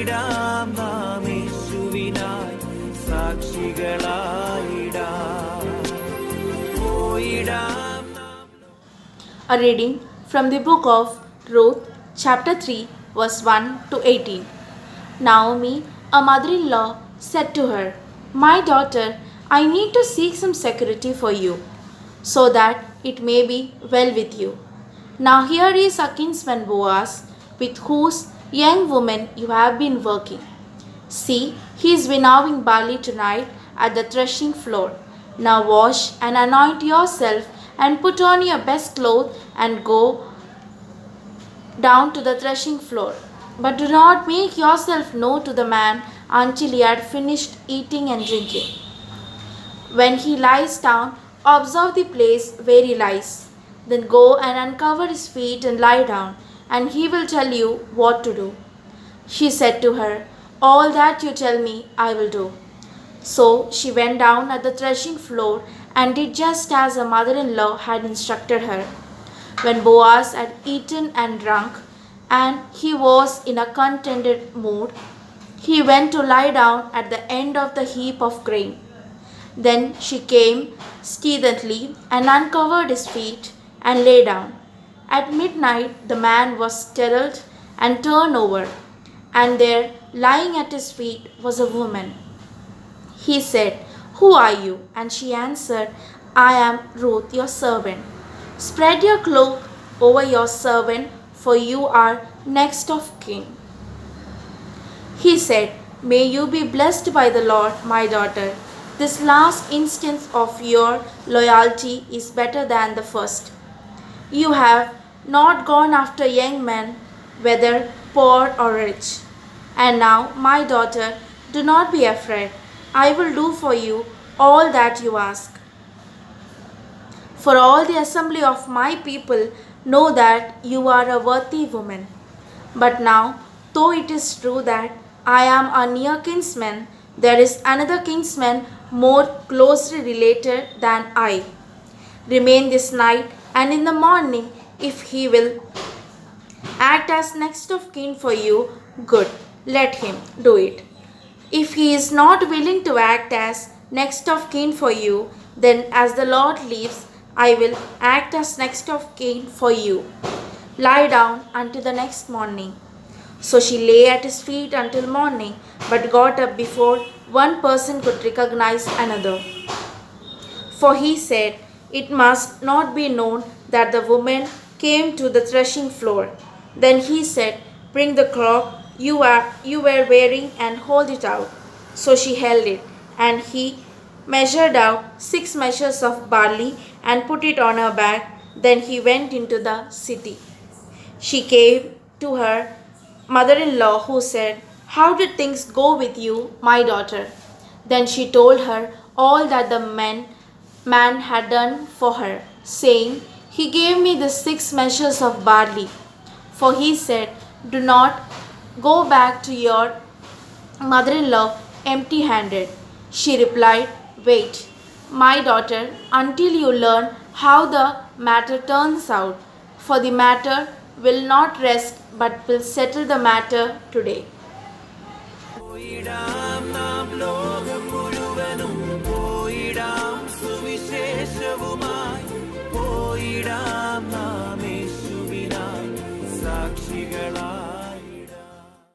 പോയിടാം നാം യേശുവിനായി സാക്ഷികളായിടാം പോയിടാം. A reading from the book of Ruth, chapter 3, verse 1 to 18. Naomi, a mother-in-law, said to her, "My daughter, I need to seek some security for you, so that it may be well with you. Now here is a kinsman Boaz, with whose young woman you have been working. See, he is winnowing barley tonight at the threshing floor. Now wash and anoint yourself and put on your best clothes and go down to the threshing floor. But do not make yourself known to the man until he had finished eating and drinking. When he lies down, observe the place where he lies. Then go and uncover his feet and lie down, and he will tell you what to do." She said to her, "All that you tell me, I will do." So she went down at the threshing floor and did just as her mother-in-law had instructed her. When Boaz had eaten and drunk, and he was in a contented mood, he went to lie down at the end of the heap of grain. Then she came stealthily and uncovered his feet and lay down. At midnight the man was startled and turned over, and there, lying at his feet, was a woman. He said, "Who are you?" And she answered, "I am Ruth, your servant. Spread your cloak over your servant, for you are next of kin." He said, "May you be blessed by the Lord, my daughter. This last instance of your loyalty is better than the first. You have not gone after young men, whether poor or rich. And now, my daughter, do not be afraid. I will do for you all that you ask. For all the assembly of my people know that you are a worthy woman. But now, though it is true that I am a near kinsman, there is another kinsman more closely related than I. Remain this night, and in the morning, if he will act as next of kin for you, good, let him do it. If he is not willing to act as next of kin for you, then as the Lord lives, I will act as next of kin for you. Lie down until the next morning." So she lay at his feet until morning, but got up before one person could recognize another. For he said, "It must not be known that the woman came to the threshing floor." Then he said, "Bring the cloak you were wearing and hold it out." So she held it, and he measured out 6 measures of barley and put it on her back. Then he went into the city. She came to her mother-in-law, who said, "How did things go with you, my daughter?" Then she told her all that the man had done for her, saying, "He gave me the 6 measures of barley." For he said, "Do not go back to your mother-in-law empty-handed." She replied, "Wait, my daughter, until you learn how the matter turns out, for the matter will not rest but will settle the matter today." പോയിടാം നാം ലോക